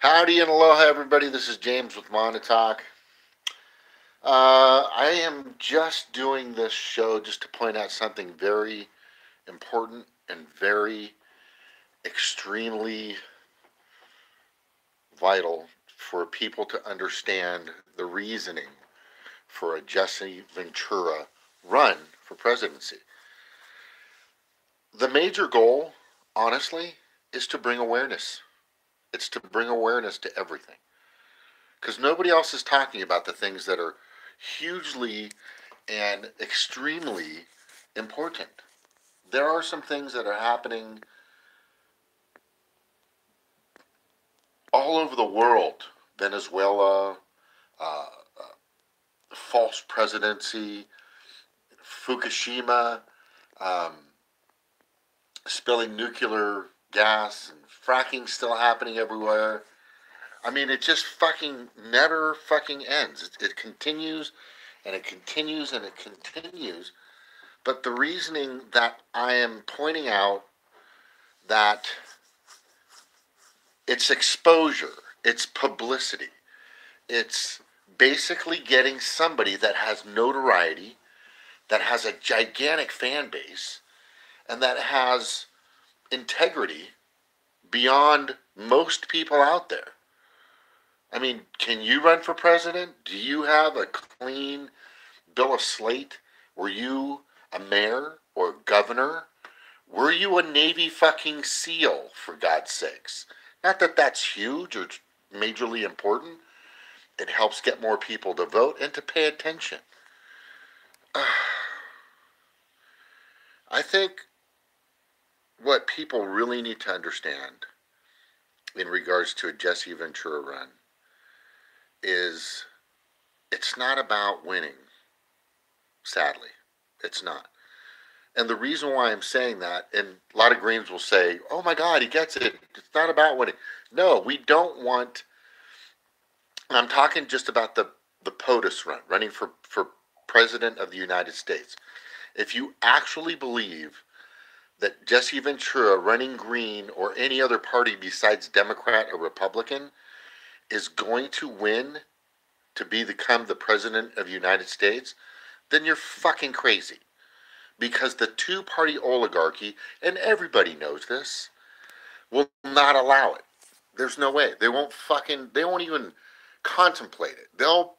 Howdy and aloha, everybody. This is James with Montauk. I am just doing this show just to point out something very important and very extremely vital for people to understand the reasoning for a Jesse Ventura run for presidency. The major goal, honestly, is to bring awareness. It's to bring awareness to everything. Because nobody else is talking about the things that are hugely and extremely important. There are some things that are happening all over the world. Venezuela, false presidency, Fukushima, um, spilling nuclear gas, and fracking still happening everywhere. I mean, it just fucking never fucking ends. It continues and it continues and it continues. But the reasoning that I am pointing out that it's exposure, it's publicity, it's basically getting somebody that has notoriety, that has a gigantic fan base, and that has integrity beyond most people out there. I mean, can you run for president? Do you have a clean bill of slate? Were you a mayor or governor? Were you a Navy fucking SEAL, for God's sakes? Not that that's huge or majorly important. It helps get more people to vote and to pay attention. I think what people really need to understand in regards to a Jesse Ventura run is it's not about winning. Sadly, it's not. And the reason why I'm saying that, and a lot of Greens will say, oh my God, he gets it. It's not about winning. No, we don't want, I'm talking just about the POTUS run, running for President of the United States. If you actually believe that Jesse Ventura running Green or any other party besides Democrat or Republican is going to win to become the President of the United States, then you're fucking crazy. Because the two-party oligarchy, and everybody knows this, will not allow it. There's no way. They won't even contemplate it. They'll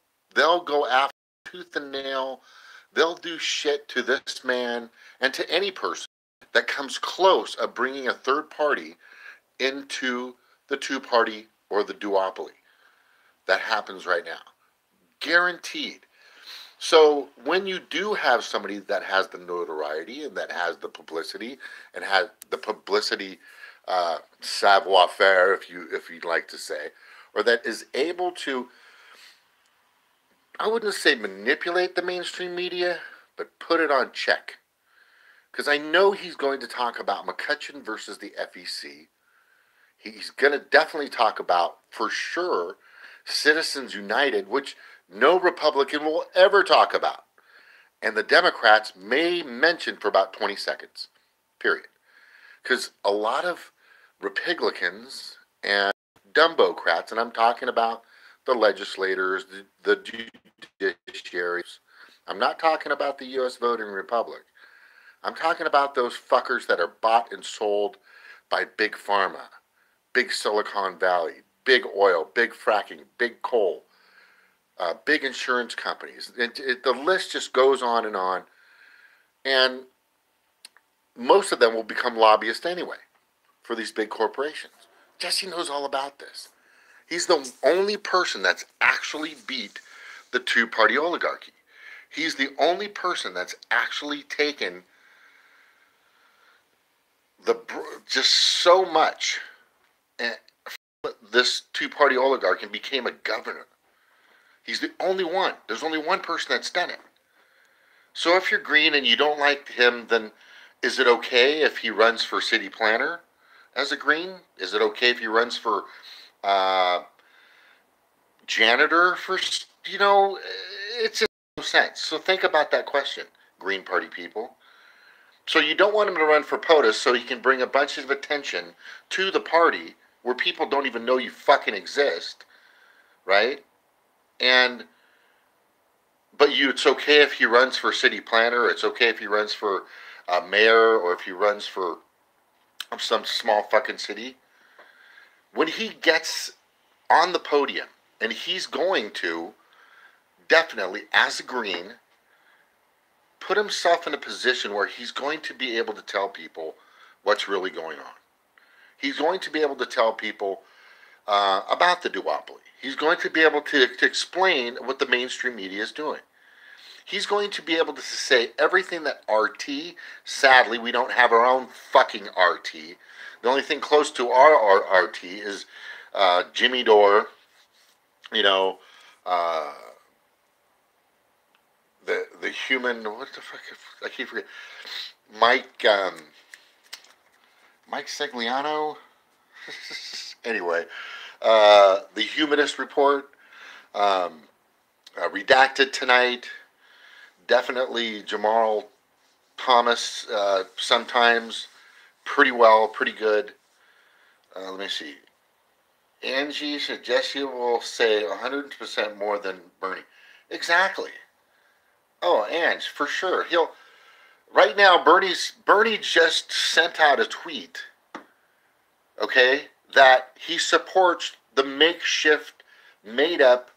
go after tooth and nail. They'll do shit to this man and to any person that comes close of bringing a third party into the two-party or the duopoly. That happens right now. Guaranteed. So when you do have somebody that has the notoriety and that has the publicity and has the publicity savoir-faire, if you'd like to say, or that is able to, I wouldn't say manipulate the mainstream media, but put it on check. Because I know he's going to talk about McCutcheon versus the FEC. He's going to definitely talk about, for sure, Citizens United, which no Republican will ever talk about. And the Democrats may mention for about 20 seconds, period. Because a lot of Republicans and Dumbocrats, and I'm talking about the legislators, the judiciaries, I'm not talking about the U.S. voting republic. I'm talking about those fuckers that are bought and sold by Big Pharma, Big Silicon Valley, big oil, big fracking, big coal, big insurance companies. The list just goes on. And most of them will become lobbyists anyway for these big corporations. Jesse knows all about this. He's the only person that's actually beat the two-party oligarchy. He's the only person that's actually taken just so much this two-party oligarch and became a governor. He's the only one. There's only one person that's done it. So if you're Green and you don't like him, then is it okay if he runs for city planner as a Green? Is it okay if he runs for janitor for, it's just no sense. So think about that question, Green Party people. So you don't want him to run for POTUS so he can bring a bunch of attention to the party where people don't even know you fucking exist, right? But it's okay if he runs for city planner. It's okay if he runs for mayor, or if he runs for some small fucking city. When he gets on the podium, and he's going to definitely, as a Green, put himself in a position where he's going to be able to tell people what's really going on. He's going to be able to tell people about the duopoly. He's going to be able to explain what the mainstream media is doing. He's going to be able to say everything that RT, sadly, we don't have our own fucking RT. The only thing close to our RT is Jimmy Dore, you know, the human, what the fuck, I keep forgetting, Mike Segliano. Anyway, the Humanist Report, redacted tonight. Definitely Jamal Thomas, sometimes pretty well, pretty good. Let me see. Angie said Jesse will say 100% more than Bernie. Exactly. Oh, Ange, for sure. Right now, Bernie just sent out a tweet, okay, that he supports the makeshift, made-up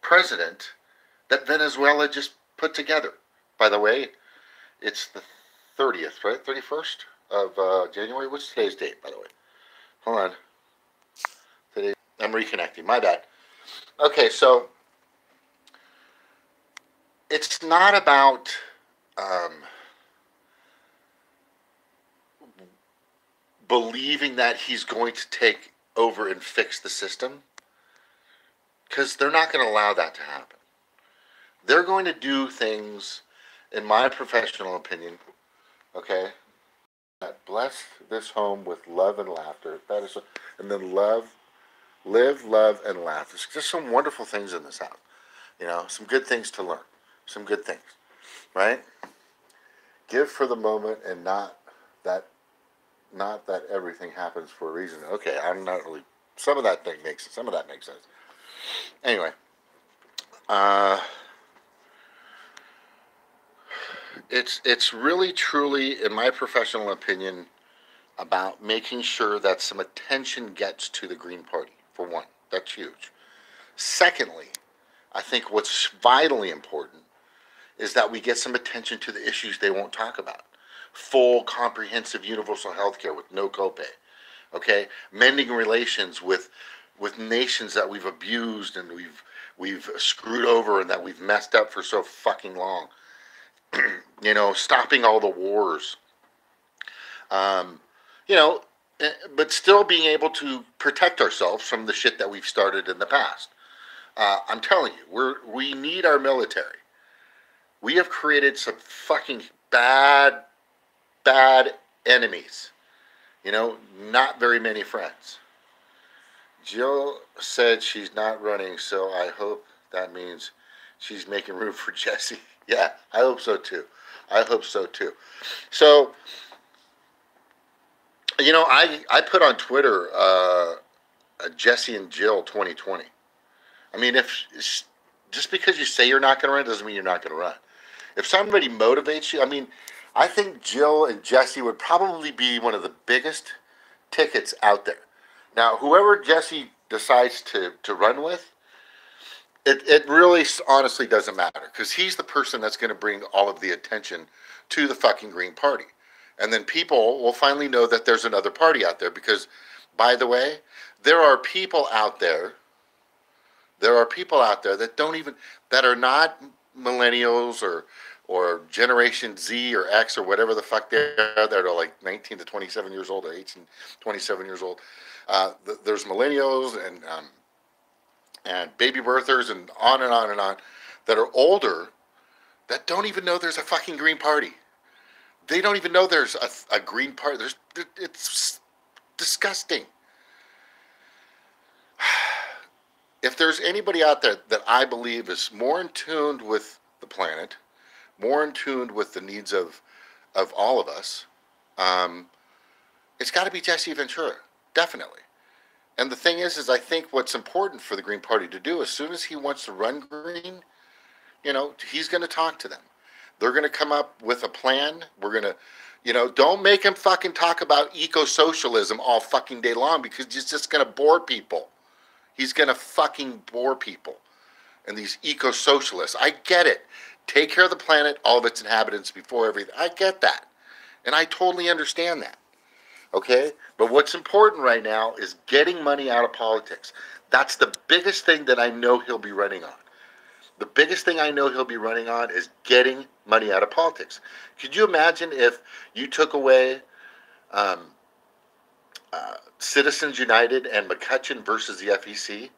president that Venezuela just put together. By the way, it's the 30th, right? 31st of January. What's today's date, by the way? Hold on. Today, I'm reconnecting. My bad. Okay, so it's not about believing that he's going to take over and fix the system, because they're not going to allow that to happen. They're going to do things, in my professional opinion, okay, that bless this home with love and laughter. That is, and then live, love, and laugh. There's just some wonderful things in this house. You know, some good things to learn. Some good things, right? Give for the moment, and not that everything happens for a reason. Okay, I'm not really. Some of that makes sense. Anyway, it's really truly, in my professional opinion, about making sure that some attention gets to the Green Party. For one, that's huge. Secondly, I think what's vitally important is that we get some attention to the issues they won't talk about. Full, comprehensive, universal health care with no copay. Okay? Mending relations with nations that we've abused and we've screwed over and that we've messed up for so fucking long. You know, stopping all the wars. You know, but still being able to protect ourselves from the shit that we've started in the past. I'm telling you, we need our military. We have created some fucking bad enemies. You know, not very many friends. Jill said she's not running, so I hope that means she's making room for Jesse. Yeah, I hope so too. So, you know, I put on Twitter Jesse and Jill 2020. I mean, just because you say you're not going to run doesn't mean you're not going to run. If somebody motivates you, I mean, I think Jill and Jesse would probably be one of the biggest tickets out there. Now, whoever Jesse decides to run with, it really honestly doesn't matter, because he's the person that's going to bring all of the attention to the fucking Green Party. And then people will finally know that there's another party out there, because, by the way, there are people out there that are not millennials or Generation Z or X or whatever the fuck they are, that are like 19 to 27 years old or 18, 27 years old. There's millennials and baby birthers and on and on and on that are older that don't even know there's a fucking Green Party. They don't even know there's a Green Party. It's disgusting. If there's anybody out there that I believe is more in tune with the planet, more in tune with the needs of all of us, it's got to be Jesse Ventura, definitely. And the thing is I think what's important for the Green Party to do, as soon as he wants to run green, he's going to talk to them. They're going to come up with a plan. We're going to, don't make him fucking talk about eco-socialism all fucking day long, because he's just going to bore people. He's going to fucking bore people. And these eco-socialists, I get it. Take care of the planet, all of its inhabitants before everything. I get that. And I totally understand that. Okay? But what's important right now is getting money out of politics. That's the biggest thing that I know he'll be running on. The biggest thing I know he'll be running on is getting money out of politics. Could you imagine if you took away Citizens United and McCutcheon versus the FEC?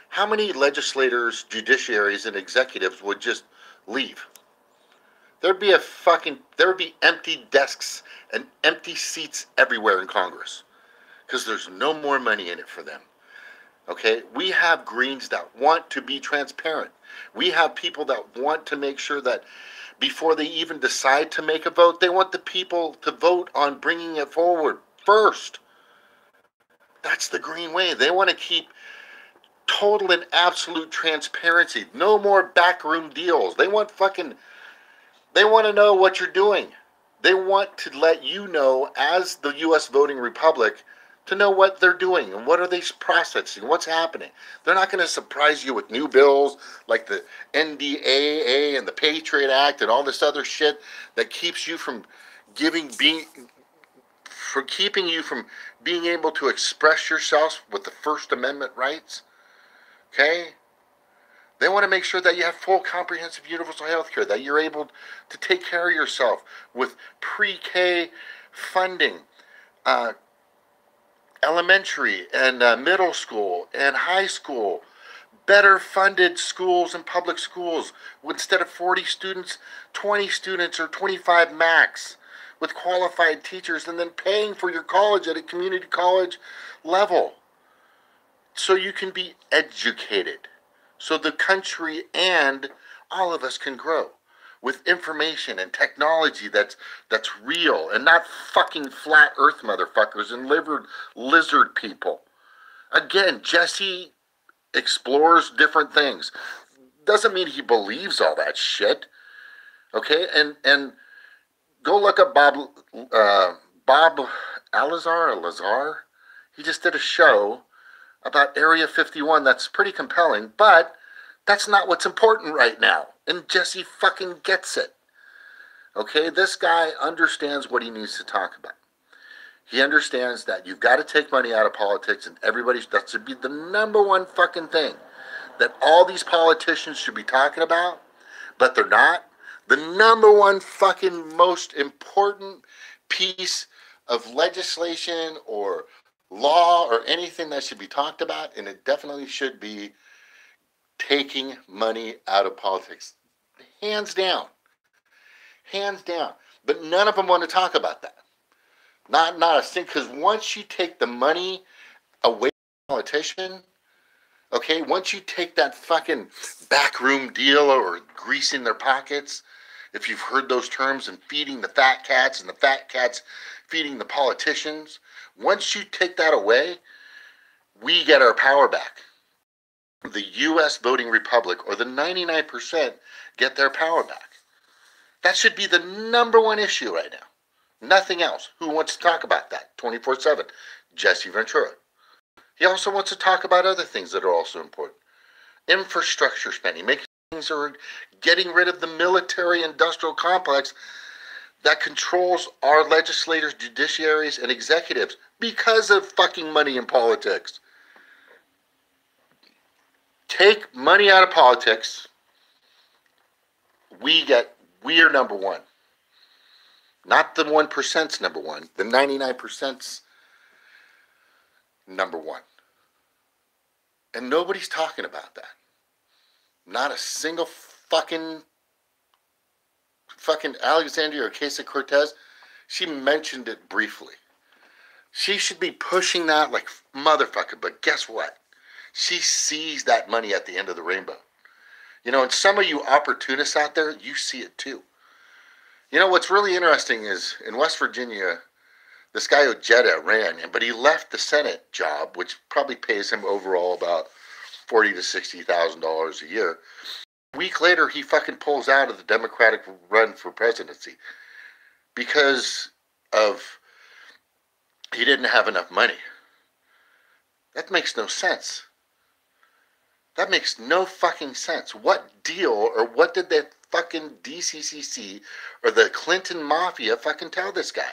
How many legislators, judiciaries, and executives would just leave? There would be empty desks and empty seats everywhere in Congress, because there's no more money in it for them. Okay? We have Greens that want to be transparent. We have people that want to make sure that before they even decide to make a vote, they want the people to vote on bringing it forward first. That's the Green way. They want to keep total and absolute transparency. No more backroom deals. They want to know what you're doing. They want to let you know, as the U.S. voting republic, to know what they're doing and what are they processing, what's happening. They're not going to surprise you with new bills like the NDAA and the Patriot Act and all this other shit that keeps you from keeping you from being able to express yourself with the First Amendment rights. Okay? They want to make sure that you have full comprehensive universal health care, that you're able to take care of yourself with pre-K funding, elementary and middle school and high school, better funded schools and public schools. Instead of 40 students, 20 students or 25 max, with qualified teachers, and then paying for your college at a community college level so you can be educated, so the country and all of us can grow with information and technology that's real, and not fucking flat earth motherfuckers and lizard people. Again, Jesse explores different things. Doesn't mean he believes all that shit. Okay? And go look up Bob Lazar. He just did a show about Area 51 that's pretty compelling, but that's not what's important right now. And Jesse fucking gets it. Okay? This guy understands what he needs to talk about. He understands that you've got to take money out of politics, and that should be the number one fucking thing that all these politicians should be talking about, but they're not. The number one fucking most important piece of legislation or law or anything that should be talked about, and it definitely should be taking money out of politics. Hands down. Hands down. But none of them want to talk about that. Not a thing, because once you take the money away from a politician, okay, once you take that fucking backroom deal or greasing their pockets, if you've heard those terms, and feeding the fat cats and the fat cats feeding the politicians, once you take that away, we get our power back. The U.S. voting republic, or the 99%, get their power back. That should be the number one issue right now. Nothing else. Who wants to talk about that 24/7? Jesse Ventura. He also wants to talk about other things that are also important. Infrastructure spending, making things are getting rid of the military-industrial complex that controls our legislators, judiciaries, and executives because of fucking money in politics. Take money out of politics. We are number one. Not the 1%'s number one. The 99%'s number one. And nobody's talking about that. Not a single fucking Alexandria Ocasio-Cortez. She mentioned it briefly. She should be pushing that like motherfucker. But guess what? She sees that money at the end of the rainbow. And some of you opportunists out there, you see it too. What's really interesting is in West Virginia, This guy Ojeda ran, but he left the Senate job, which probably pays him overall about $40,000 to $60,000 a year. A week later, he fucking pulls out of the Democratic run for presidency because of he didn't have enough money. That makes no sense. That makes no fucking sense. What deal or what did the fucking DCCC or the Clinton Mafia fucking tell this guy?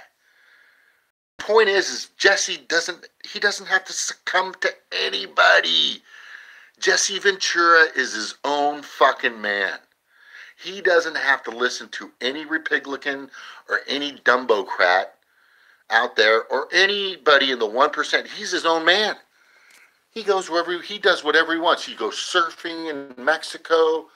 Point is Jesse doesn't have to succumb to anybody. Jesse Ventura is his own fucking man. He doesn't have to listen to any Republican or any Dumbocrat out there or anybody in the 1%. He's his own man. He goes wherever, he does whatever he wants. He goes surfing in Mexico.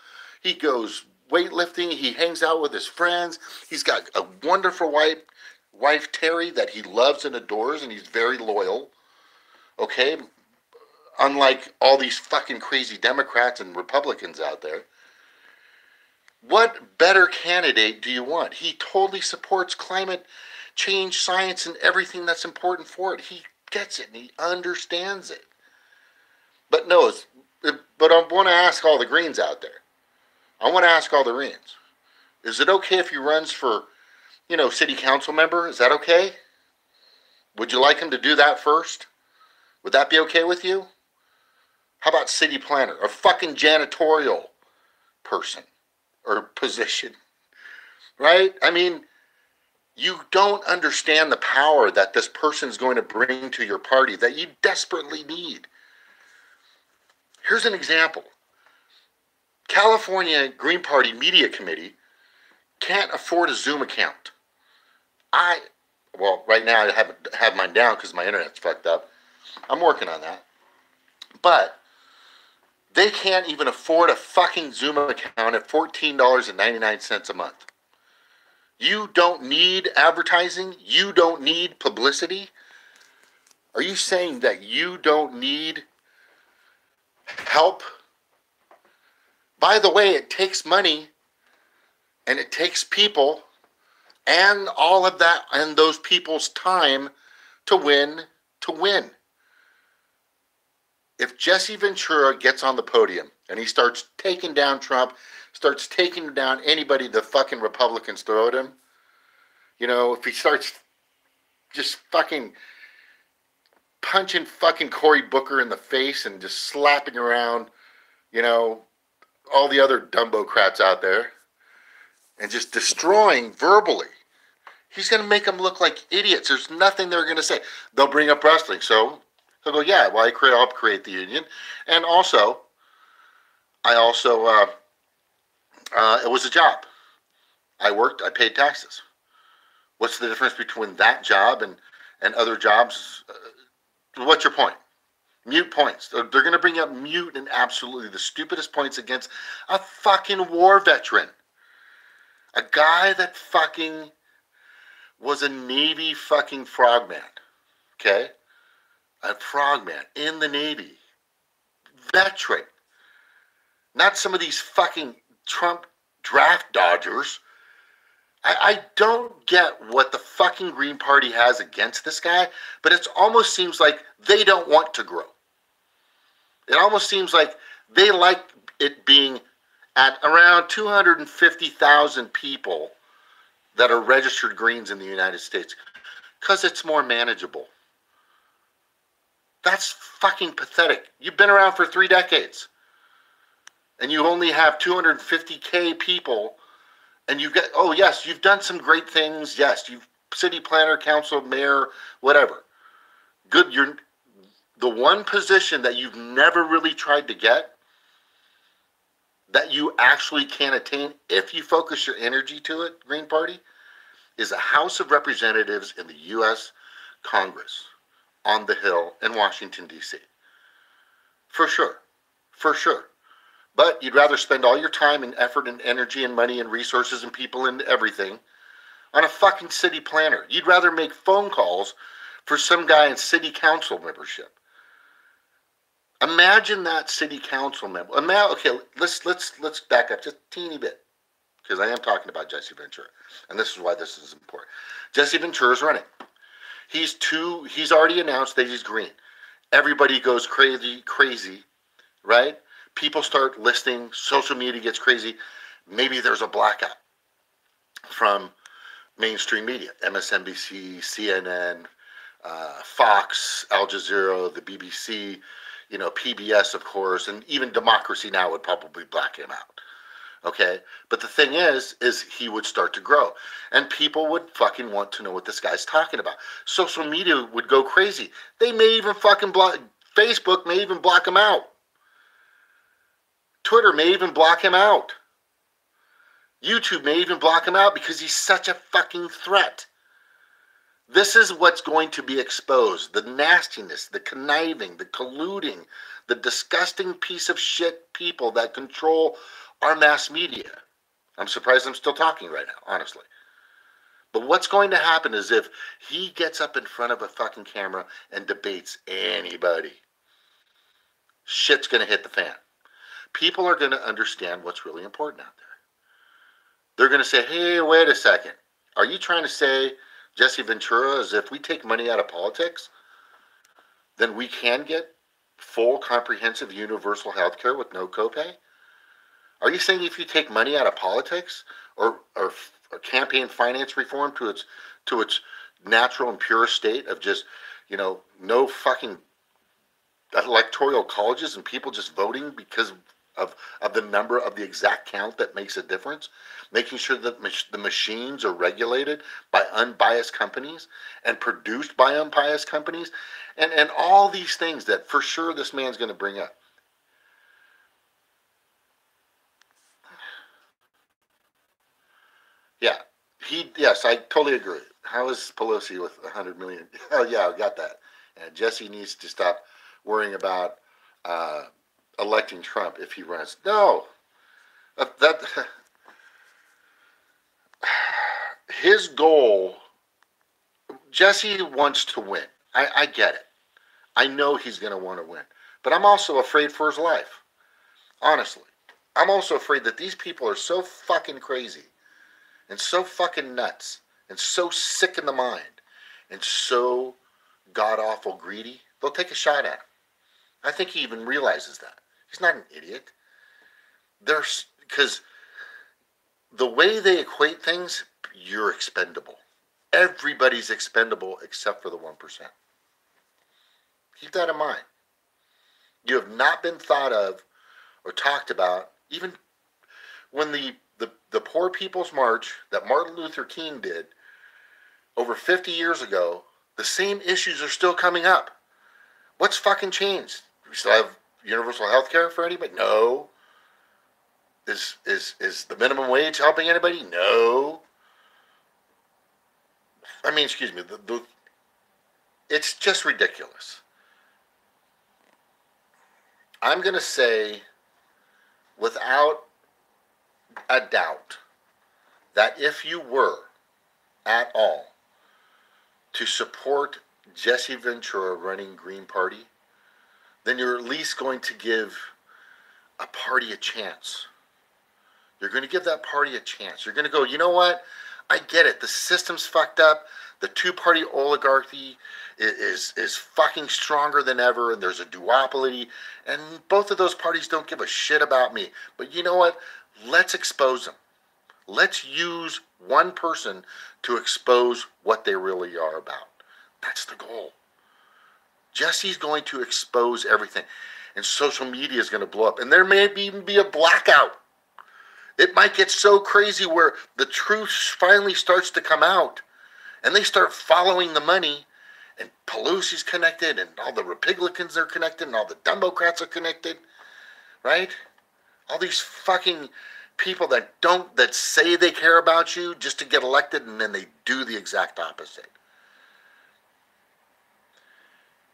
He goes weightlifting. He hangs out with his friends. He's got a wonderful wife Terry, that he loves and adores, and he's very loyal. Okay? Unlike all these fucking crazy Democrats and Republicans out there. What better candidate do you want? He totally supports climate change, science, and everything that's important for it. He gets it, and he understands it. But no, but I want to ask all the Greens out there. I want to ask all the Greens. Is it okay if he runs for, city council member? Is that okay? Would you like him to do that first? Would that be okay with you? How about city planner? A fucking janitorial person or position. Right? I mean, you don't understand the power that this person's going to bring to your party that you desperately need. Here's an example. California Green Party Media Committee can't afford a Zoom account. Right now I have mine down because my internet's fucked up. I'm working on that. But they can't even afford a fucking Zoom account at $14.99 a month. You don't need advertising? You don't need publicity? Are you saying that you don't need help? By the way, it takes money and it takes people and all of that and those people's time to win. If Jesse Ventura gets on the podium and he starts taking down Trump, starts taking down anybody the fucking Republicans throw at him, if he starts just fucking punching fucking Cory Booker in the face and just slapping around, all the other Dumbocrats out there and just destroying verbally, he's going to make them look like idiots. There's nothing they're going to say. They'll bring up wrestling. So he'll go, yeah, well, I'll create the union. And also, it was a job. I worked, I paid taxes. What's the difference between that job and other jobs? What's your point? Mute points. They're going to bring up mute and absolutely the stupidest points against a fucking war veteran. A guy that fucking was a Navy fucking frogman. Okay? A frogman in the Navy. Veteran. Not some of these fucking Trump draft dodgers. I don't get what the fucking Green Party has against this guy, but it almost seems like they don't want to grow. It almost seems like they like it being at around 250,000 people that are registered Greens in the United States because it's more manageable. That's fucking pathetic. You've been around for 3 decades and you only have 250K people. And you get, oh yes, you've done some great things. Yes, you've city planner, council, mayor, whatever. Good. You're the one position that you've never really tried to get, that you actually can attain if you focus your energy to it, Green Party, is a House of Representatives in the U.S. Congress on the Hill in Washington, D.C. For sure. For sure. But you'd rather spend all your time and effort and energy and money and resources and people and everything on a fucking city planner. You'd rather make phone calls for some guy in city council membership. Imagine that city council member. Okay, let's back up just a teeny bit because I am talking about Jesse Ventura, and this is why this is important. Jesse Ventura is running. He's already announced that he's green. Everybody goes crazy, right? People start listening. Social media gets crazy. Maybe there's a blackout from mainstream media, MSNBC, CNN, Fox, Al Jazeera, the BBC, PBS, of course, and even Democracy Now! Would probably black him out. Okay? But the thing is he would start to grow. And people would fucking want to know what this guy's talking about. Social media would go crazy. They may even fucking block, Facebook may even block him out. Twitter may even block him out. YouTube may even block him out because he's such a fucking threat. This is what's going to be exposed. The nastiness, the conniving, the colluding, the disgusting piece of shit people that control our mass media. I'm surprised I'm still talking right now, honestly. But what's going to happen is if he gets up in front of a fucking camera and debates anybody, shit's going to hit the fan. People are going to understand what's really important out there. They're going to say, hey, wait a second. Are you trying to say Jesse Ventura is if we take money out of politics, then we can get full, comprehensive, universal health care with no copay? Are you saying if you take money out of politics or campaign finance reform to its natural and pure state of just, no fucking electoral colleges and people just voting because of the number of the exact count that makes a difference, making sure that the machines are regulated by unbiased companies and produced by unbiased companies, and all these things that for sure this man's going to bring up. Yeah, yes, I totally agree. How is Pelosi with 100 million? Oh yeah, I got that. And Jesse needs to stop worrying about electing Trump if he runs. No, that his goal. Jesse wants to win. I get it. I know he's going to want to win, but I'm also afraid for his life. Honestly, I'm also afraid that these people are so fucking crazy, and so fucking nuts, and so sick in the mind, and so god awful greedy. They'll take a shot at him. I think he even realizes that. He's not an idiot. Because the way they equate things, you're expendable. Everybody's expendable except for the 1%. Keep that in mind. You have not been thought of or talked about, even when the Poor People's March that Martin Luther King did over 50 years ago, the same issues are still coming up. What's fucking changed? We still have universal health care for anybody? No. Is the minimum wage helping anybody? No. I mean, excuse me. It's just ridiculous. I'm going to say, without a doubt, that if you were at all to support Jesse Ventura running Green Party, then you're at least going to give a party a chance. You're going to give that party a chance. You're going to go, you know what? I get it. The system's fucked up. The two-party oligarchy is fucking stronger than ever, and there's a duopoly, and both of those parties don't give a shit about me. But you know what? Let's expose them. Let's use one person to expose what they really are about. That's the goal. Jesse's going to expose everything, and social media is going to blow up, and there may even be a blackout. It might get so crazy where the truth finally starts to come out, and they start following the money, and Pelosi's connected, and all the Republicans are connected, and all the Democrats are connected, right? All these fucking people that say they care about you just to get elected, and then they do the exact opposite.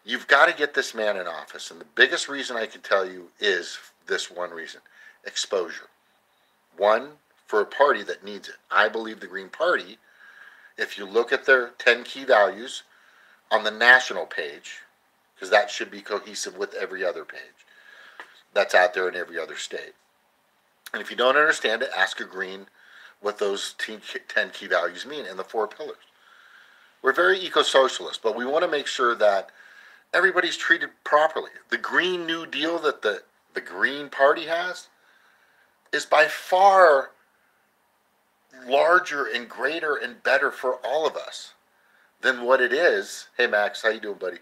You've got to get this man in office, and the biggest reason I can tell you is this one reason: exposure. One, for a party that needs it. I believe the Green Party, if you look at their 10 key values on the national page, because that should be cohesive with every other page that's out there in every other state. And if you don't understand it, ask a Green what those 10 key values mean and the 4 pillars. We're very eco-socialist, but we want to make sure that everybody's treated properly. The Green New Deal that the Green Party has is by far larger and greater and better for all of us than what it is. Hey Max, how you doing, buddy?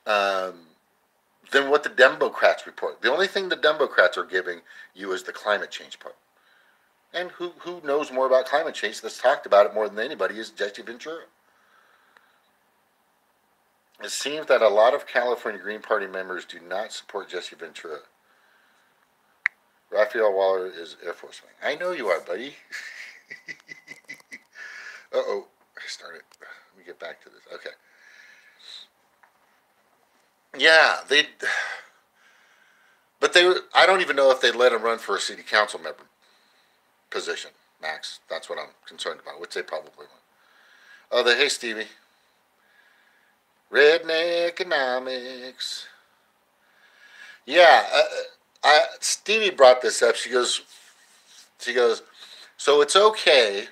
Than what the Democrats report. The only thing the Democrats are giving you is the climate change part. And who knows more about climate change that's talked about it more than anybody is Jesse Ventura. It seems that a lot of California Green Party members do not support Jesse Ventura. Raphael Waller is Air Force man. I know you are, buddy. Uh-oh. I started. Let me get back to this. Okay. Yeah, I don't even know if they'd let him run for a city council member position, Max. That's what I'm concerned about, which they probably won't. Oh, hey, Stevie. Redneck economics. Yeah, Stevie brought this up. She goes, so it's okay.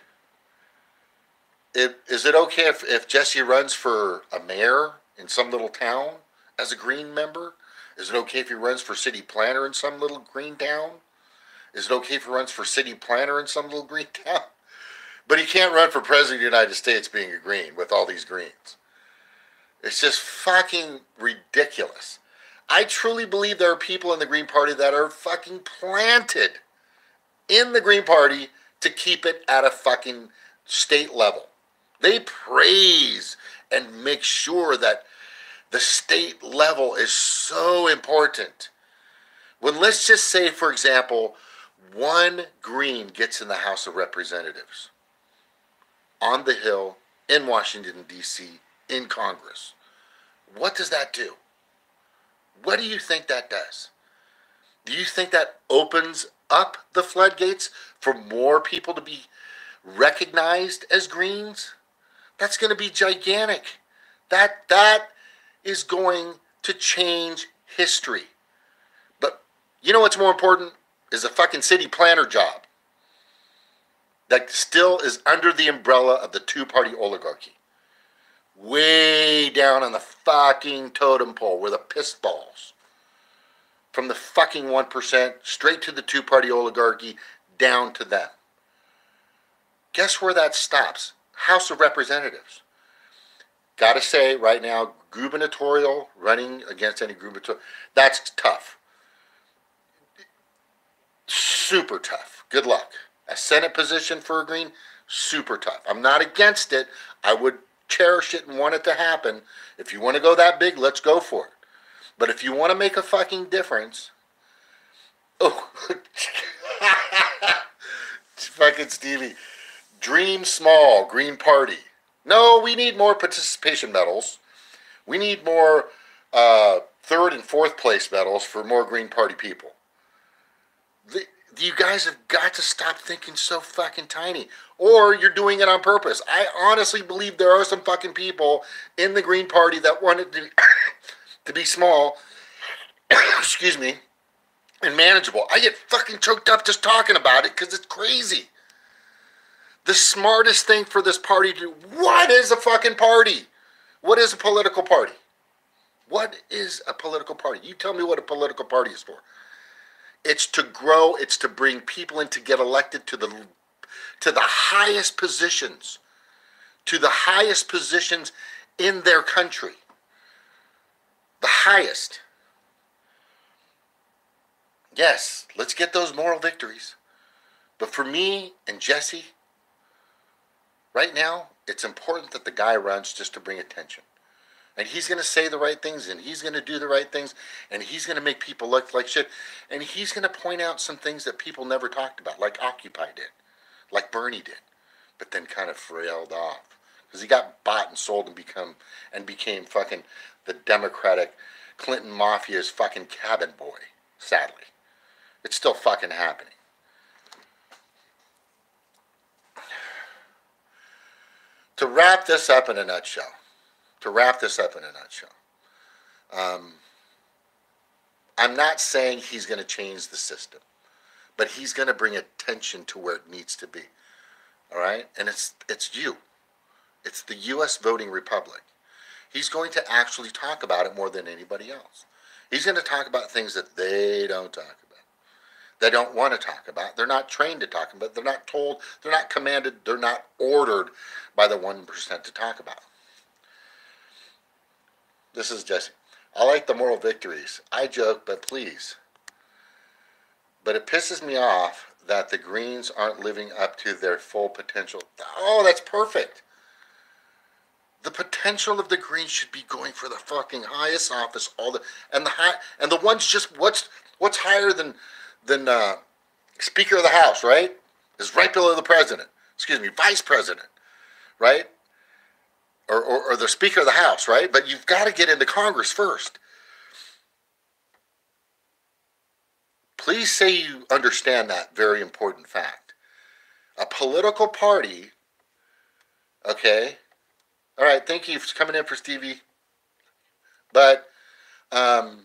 Is it okay if Jesse runs for a mayor in some little town as a green member? Is it okay if he runs for city planner in some little green town? Is it okay if he runs for city planner in some little green town? But he can't run for president of the United States being a green with all these greens. It's just fucking ridiculous. I truly believe there are people in the Green Party that are fucking planted in the Green Party to keep it at a fucking state level. They praise and make sure that the state level is so important. When, let's just say, for example, one green gets in the House of Representatives, on the Hill, in Washington, D.C., in Congress. What does that do? What do you think that does? Do you think that opens up the floodgates for more people to be recognized as greens? That's going to be gigantic. That is going to change history. But you know what's more important? Is a fucking city planner job that still is under the umbrella of the two-party oligarchy. Way down on the fucking totem pole where the piss balls. From the fucking 1% straight to the two-party oligarchy, down to them. Guess where that stops? House of Representatives. Gotta say, right now, gubernatorial, running against any gubernatorial, that's tough. Super tough. Good luck. A Senate position for a Green, super tough. I'm not against it. I would cherish it and want it to happen. If you want to go that big, let's go for it. But if you want to make a fucking difference, oh, fucking Stevie, dream small, Green Party. No, we need more participation medals. We need more third and fourth place medals for more Green Party people. You guys have got to stop thinking so fucking tiny. Or you're doing it on purpose. I honestly believe there are some fucking people in the Green Party that want it to be small, excuse me, and manageable. I get fucking choked up just talking about it because it's crazy. The smartest thing for this party to do, what is a fucking party? What is a political party? What is a political party? You tell me what a political party is for. It's to grow, it's to bring people in to get elected to the highest positions, in their country. The highest. Yes, let's get those moral victories. But for me and Jesse, right now, it's important that the guy runs just to bring attention. And he's going to say the right things, and he's going to do the right things, and he's going to make people look like shit. And he's going to point out some things that people never talked about, like Occupy did, like Bernie did, but then kind of frailed off. Because he got bought and sold and became fucking the Democratic Clinton Mafia's fucking cabin boy, sadly. It's still fucking happening. To wrap this up in a nutshell, I'm not saying he's going to change the system, but he's going to bring attention to where it needs to be. All right? And it's you. It's the U.S. voting republic. He's going to actually talk about it more than anybody else. He's going to talk about things that they don't talk about. They don't want to talk about. They're not trained to talk about. They're not told. They're not commanded. They're not ordered by the 1% to talk about. This is Jesse. I like the moral victories. I joke, but please. But it pisses me off that the Greens aren't living up to their full potential. Oh, that's perfect. The potential of the Greens should be going for the fucking highest office, and the ones just what's higher than Speaker of the House, right? Is right below the president. Excuse me, Vice President, right? Or the Speaker of the House, right? But you've got to get into Congress first. Please say you understand that very important fact. A political party, okay? All right, thank you for coming in for Stevie. But I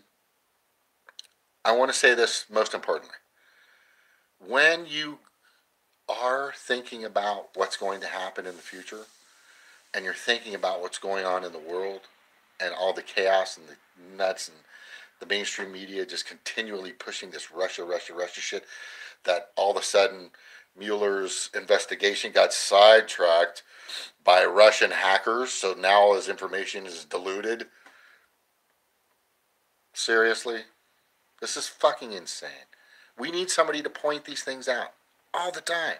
want to say this most importantly. When you are thinking about what's going to happen in the future, and you're thinking about what's going on in the world, and all the chaos and the nuts and the mainstream media just continually pushing this Russia shit, that all of a sudden Mueller's investigation got sidetracked by Russian hackers, so now all his information is diluted. Seriously? This is fucking insane. We need somebody to point these things out all the time.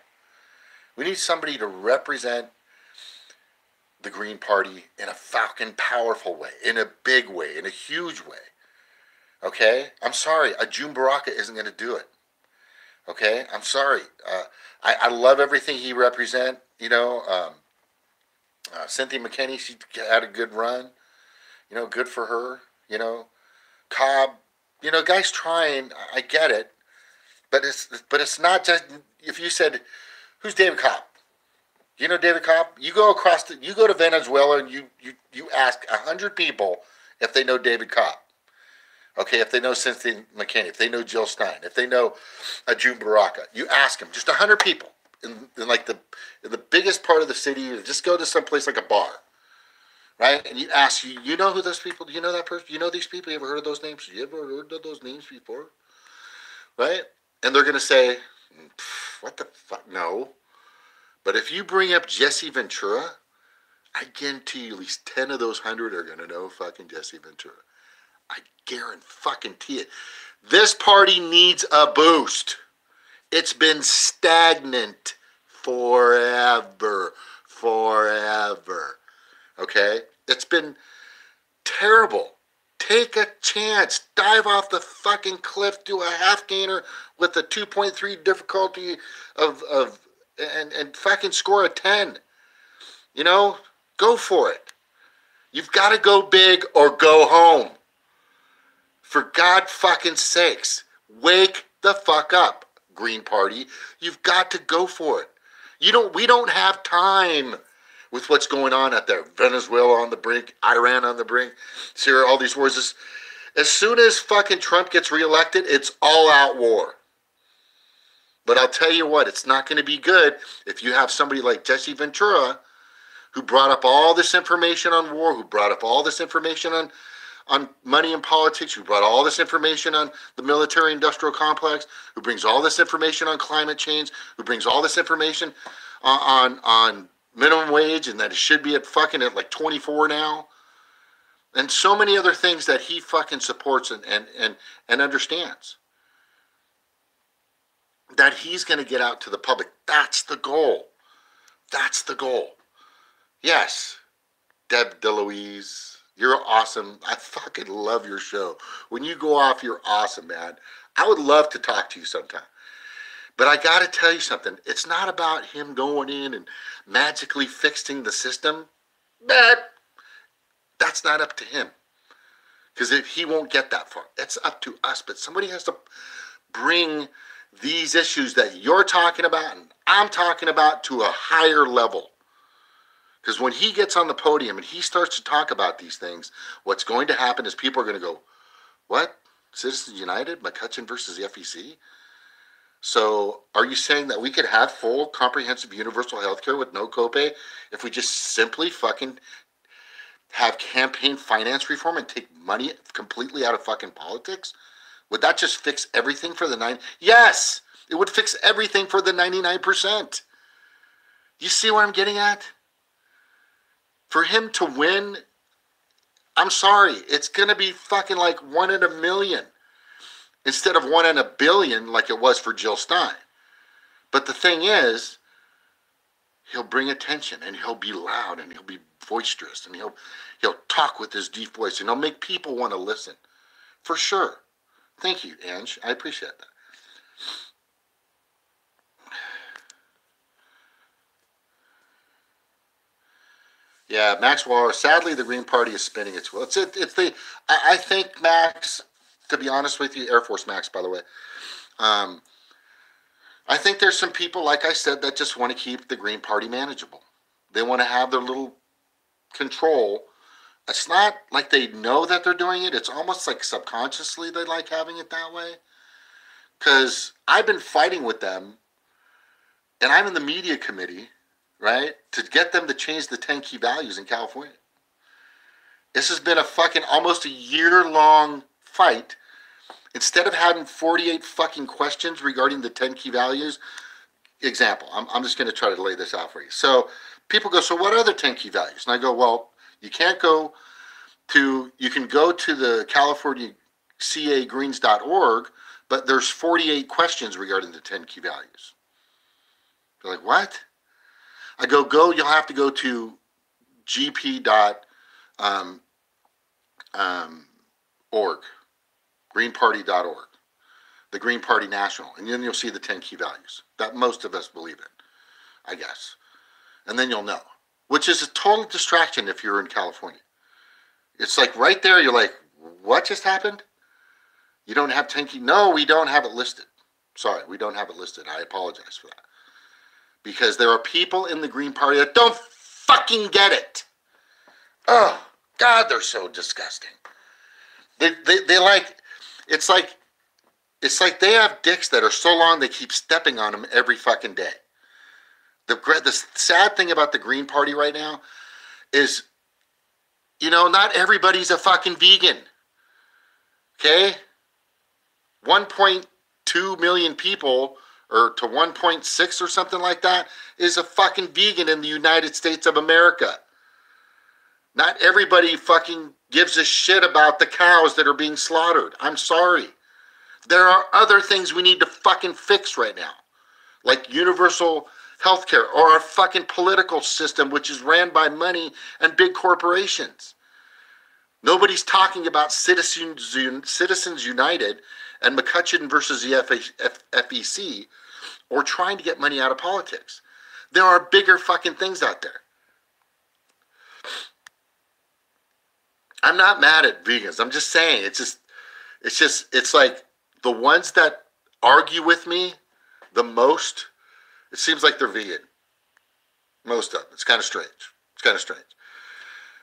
We need somebody to represent the Green Party in a fucking powerful way, in a big way, in a huge way. Okay? I'm sorry, a June Baraka isn't going to do it. Okay? I'm sorry. I love everything he represents. You know, Cynthia McKinney, she had a good run. You know, good for her. You know, Cobb, you know, guys trying. I get it, but it's not just. If you said, "Who's David Cobb?" You know David Cobb. You go to Venezuela and you ask 100 people if they know David Cobb. Okay, if they know Cynthia McKinney, if they know Jill Stein, if they know June Baraka, you ask them, just 100 people in the biggest part of the city. Just go to some place like a bar, right? And you ask, you know who those people? Do you know that person? You know these people? You ever heard of those names? You ever heard of those names before? Right? And they're gonna say, "What the fuck? No." But if you bring up Jesse Ventura, I guarantee you at least 10 of those 100 are gonna know fucking Jesse Ventura. I guarantee it. This party needs a boost. It's been stagnant forever. Okay? It's been terrible. Take a chance. Dive off the fucking cliff, do a half gainer with a 2.3 difficulty and fucking score a 10. You know? Go for it. You've got to go big or go home. For God fucking sakes, wake the fuck up, Green Party. You've got to go for it. We don't have time with what's going on out there. Venezuela on the brink, Iran on the brink, Syria, all these wars. As soon as fucking Trump gets reelected, it's all out war. But I'll tell you what, it's not going to be good if you have somebody like Jesse Ventura, who brought up all this information on war, who brought up all this information on money and politics, who brought all this information on the military-industrial complex, who brings all this information on climate change, who brings all this information on minimum wage, and that it should be at like 24 now, and so many other things that he fucking supports and understands. That he's going to get out to the public. That's the goal. That's the goal. Yes, Deb DeLuise, you're awesome. I fucking love your show. When you go off, you're awesome, man. I would love to talk to you sometime. But I got to tell you something. It's not about him going in and magically fixing the system. But that's not up to him. Because he won't get that far. It's up to us. But somebody has to bring these issues that you're talking about and I'm talking about to a higher level. Because when he gets on the podium and he starts to talk about these things, what's going to happen is people are going to go, what? Citizens United? McCutcheon versus the FEC? So are you saying that we could have full comprehensive universal health care with no copay if we just simply fucking have campaign finance reform and take money completely out of fucking politics? Would that just fix everything for the nine? Yes, it would fix everything for the 99%. You see what I'm getting at? For him to win, I'm sorry, it's going to be fucking like 1 in a million instead of 1 in a billion like it was for Jill Stein. But the thing is, he'll bring attention and he'll be loud and he'll be boisterous and he'll talk with his deep voice and he'll make people want to listen. For sure. Thank you, Ange. I appreciate that. Yeah, Max Waller. Sadly, the Green Party is spinning its wheels. I think Max, to be honest with you, Air Force Max, by the way, I think there's some people, like I said, that just want to keep the Green Party manageable. They want to have their little control. It's not like they know that they're doing it. It's almost like subconsciously they like having it that way. Because I've been fighting with them, and I'm in the media committee, right, to get them to change the 10 key values in California. This has been a fucking almost a year-long fight. Instead of having 48 fucking questions regarding the 10 key values, example, I'm just going to try to lay this out for you. So people go, so what are the 10 key values? And I go, well, you can go to the California CAGreens.org, but there's 48 questions regarding the 10 key values. They're like, what? I go, you'll have to go to gp.org, greenparty.org, the Green Party National, and then you'll see the 10 key values that most of us believe in, I guess. And then you'll know, which is a total distraction if you're in California. It's like right there, you're like, what just happened? You don't have 10 key? No, we don't have it listed. Sorry, we don't have it listed. I apologize for that. Because there are people in the Green Party that don't fucking get it. Oh, God, they're so disgusting. They like, it's like they have dicks that are so long they keep stepping on them every fucking day. The sad thing about the Green Party right now is, not everybody's a fucking vegan. Okay? 1.2 million people, or to 1.6 or something like that, is a fucking vegan in the United States of America. Not everybody fucking gives a shit about the cows that are being slaughtered. I'm sorry. There are other things we need to fucking fix right now, like universal healthcare or our fucking political system, which is ran by money and big corporations. Nobody's talking about Citizens United and McCutcheon versus the FEC, or trying to get money out of politics. There are bigger fucking things out there. I'm not mad at vegans. I'm just saying, it's like the ones that argue with me the most, it seems like they're vegan. Most of them. It's kind of strange.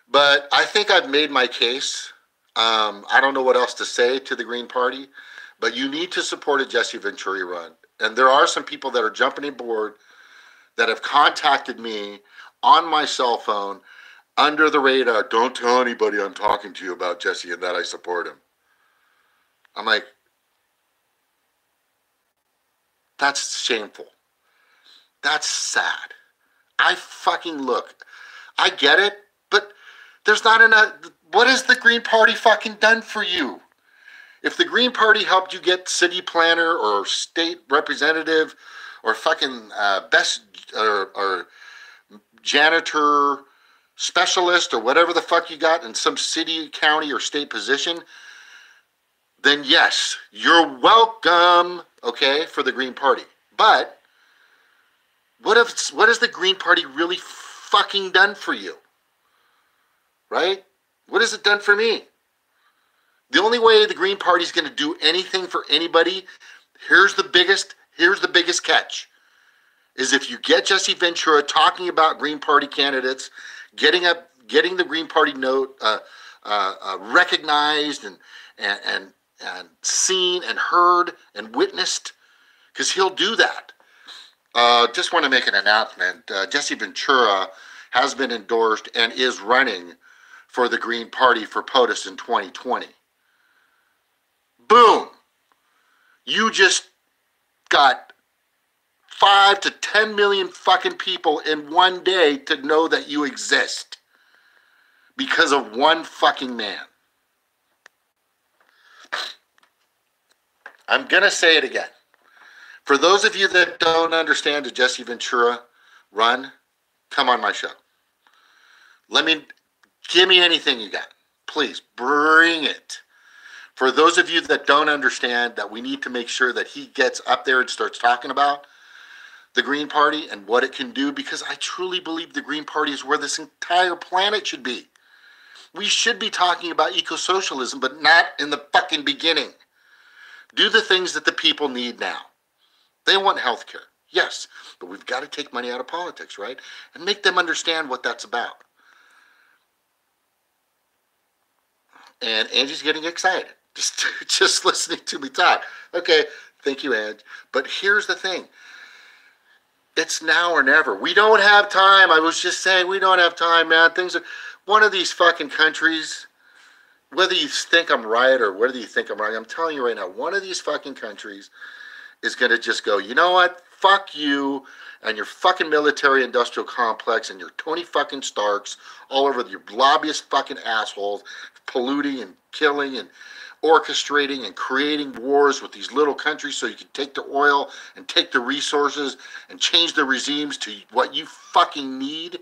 But I think I've made my case. I don't know what else to say to the Green Party, but you need to support a Jesse Ventura run. And there are some people that are jumping aboard that have contacted me on my cell phone under the radar. Don't tell anybody I'm talking to you about Jesse and that I support him. I'm like, that's shameful. That's sad. I get it, but there's not enough. What has the Green Party fucking done for you? If the Green Party helped you get city planner or state representative or fucking best or janitor specialist or whatever the fuck you got in some city, county, or state position, then yes, you're welcome, okay, for the Green Party. But what has the Green Party really fucking done for you? Right? What has it done for me? The only way the Green Party is going to do anything for anybody, here's the biggest catch, is if you get Jesse Ventura talking about Green Party candidates, getting the Green Party note recognized and seen and heard and witnessed, because he'll do that. Just want to make an announcement. Jesse Ventura has been endorsed and is running for the Green Party for POTUS in 2020. Boom! You just got 5 to 10 million fucking people in one day to know that you exist because of one fucking man. I'm going to say it again. For those of you that don't understand the Jesse Ventura run, come on my show. Give me anything you got. Please, bring it. For those of you that don't understand that we need to make sure that he gets up there and starts talking about the Green Party and what it can do, because I truly believe the Green Party is where this entire planet should be. We should be talking about eco-socialism, but not in the fucking beginning. Do the things that the people need now. They want health care, yes, but we've got to take money out of politics, right? And make them understand what that's about. And Angie's getting excited, just listening to me talk. Okay, thank you, Ange. But here's the thing. It's now or never. We don't have time. I was just saying, we don't have time, man. Things are, one of these fucking countries, whether you think I'm right or whether you think I'm wrong, I'm telling you right now, one of these fucking countries is going to just go, you know what? Fuck you and your fucking military industrial complex and your Tony fucking Starks all over your lobbyist fucking assholes, polluting and killing and orchestrating and creating wars with these little countries so you can take the oil and take the resources and change the regimes to what you fucking need.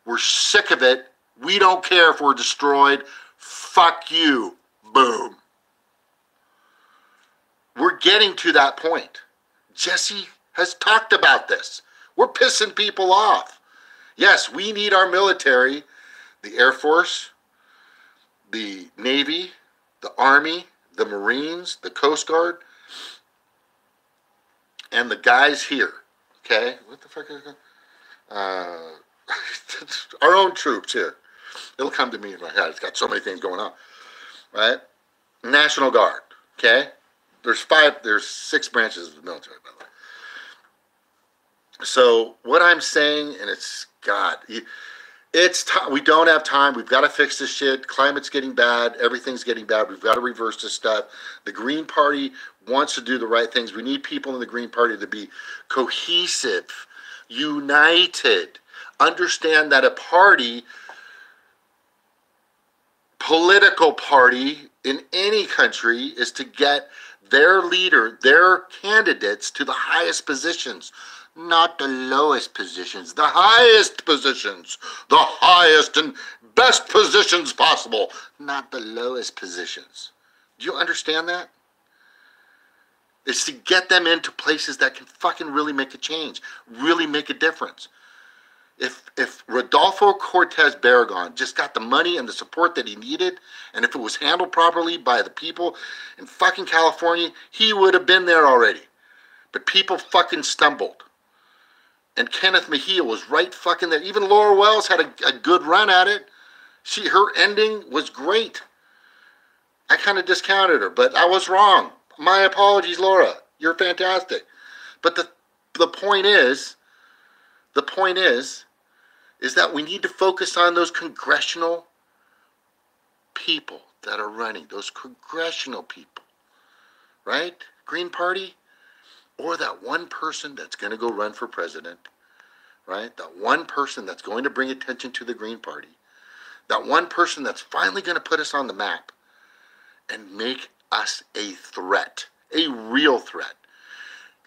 We're sick of it. We don't care if we're destroyed. Fuck you. Boom. We're getting to that point. Jesse has talked about this. We're pissing people off. Yes, we need our military, the Air Force, the Navy, the Army, the Marines, the Coast Guard, and the guys here. Okay? What the fuck is that? Our own troops here. It'll come to me in my head. It's got so many things going on. Right? National Guard. Okay? There's 6 branches of the military, by the way. So what I'm saying, and it's, God, it's time. We don't have time. We've got to fix this shit. Climate's getting bad. Everything's getting bad. We've got to reverse this stuff. The Green Party wants to do the right things. We need people in the Green Party to be cohesive, united, understand that a party, political party in any country, is to get their leader, their candidates to the highest positions, not the lowest positions, the highest positions, the highest and best positions possible, not the lowest positions. Do you understand that? It's to get them into places that can fucking really make a change, really make a difference. If Rodolfo Cortez Barragan just got the money and the support that he needed, and if it was handled properly by the people in fucking California, he would have been there already. But people fucking stumbled. And Kenneth Mejia was right fucking there. Even Laura Wells had a good run at it. Her ending was great. I kind of discounted her, but I was wrong. My apologies, Laura. You're fantastic. But the point is that we need to focus on those congressional people that are running, those congressional people, right? Green Party, or that one person that's going to go run for president, right? That one person that's going to bring attention to the Green Party, that one person that's finally going to put us on the map and make us a threat, a real threat.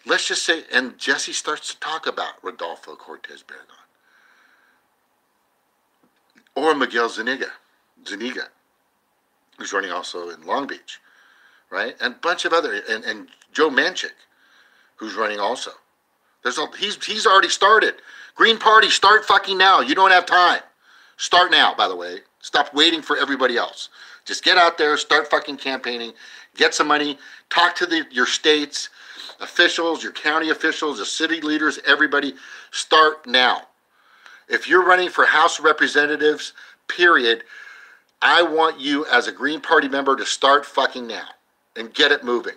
Let's just say, and Jesse starts to talk about Rodolfo Cortez Barragan. Or Miguel Zuniga, who's running also in Long Beach, right? And a bunch of other, and Joe Manchin, who's running also. He's already started. Green Party, start fucking now. You don't have time. Start now, by the way. Stop waiting for everybody else. Just get out there, start fucking campaigning, get some money, talk to your states, officials, your county officials, the city leaders, everybody. Start now. If you're running for House of Representatives, period, I want you as a Green Party member to start fucking now and get it moving.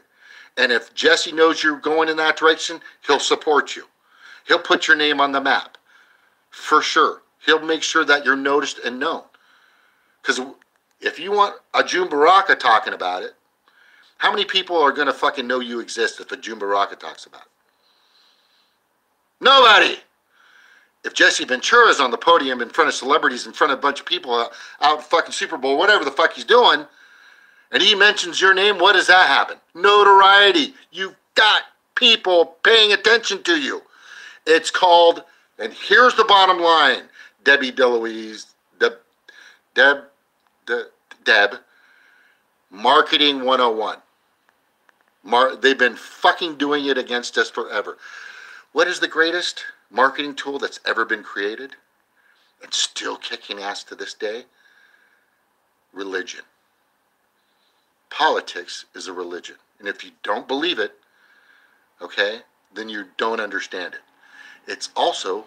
And if Jesse knows you're going in that direction, he'll support you. He'll put your name on the map. For sure. He'll make sure that you're noticed and known. Because if you want a June Baraka talking about it, how many people are going to fucking know you exist if a June Baraka talks about it? Nobody! If Jesse Ventura is on the podium in front of celebrities, in front of a bunch of people out at fucking Super Bowl, whatever the fuck he's doing, and he mentions your name, what does that happen? Notoriety. You've got people paying attention to you. It's called, and here's the bottom line, Debbie DeLuise, Deb, Marketing 101. They've been fucking doing it against us forever. What is the greatest marketing tool that's ever been created and still kicking ass to this day? Religion. Politics is a religion. And if you don't believe it, okay, then you don't understand it. It's also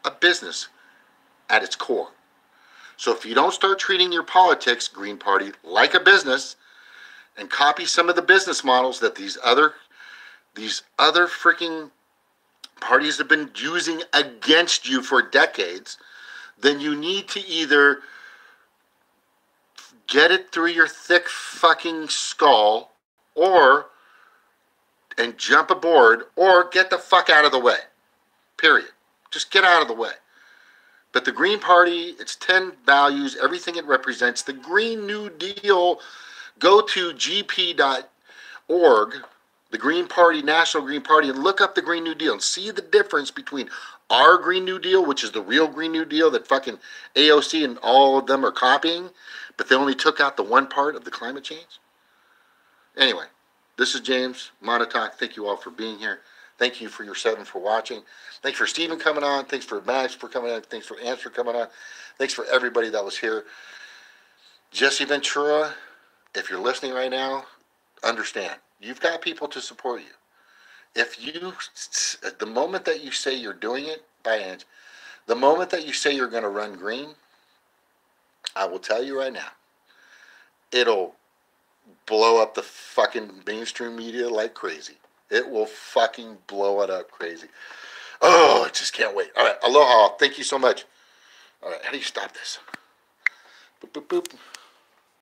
a business at its core. So if you don't start treating your politics, Green Party, like a business and copy some of the business models that these other freaking parties have been using against you for decades, then you need to either get it through your thick fucking skull and jump aboard, or get the fuck out of the way. Period. Just get out of the way. But the Green Party, its 10 values, everything it represents, the Green New Deal, go to gp.org, the Green Party, National Green Party, and look up the Green New Deal and see the difference between our Green New Deal, which is the real Green New Deal that fucking AOC and all of them are copying, but they only took out the one part of the climate change. Anyway, this is James Montauk. Thank you all for being here. Thank you for your 7 for watching. Thanks for Stephen coming on. Thanks for Max for coming on. Thanks for Ants for coming on. Thanks for everybody that was here. Jesse Ventura, if you're listening right now, understand. You've got people to support you. If you, at the moment that you say you're doing it, by Ants, the moment that you say you're going to run green, I will tell you right now, it'll blow up the fucking mainstream media like crazy. It will fucking blow it up crazy. Oh, I just can't wait. All right, aloha. Thank you so much. All right, how do you stop this? Boop, boop, boop.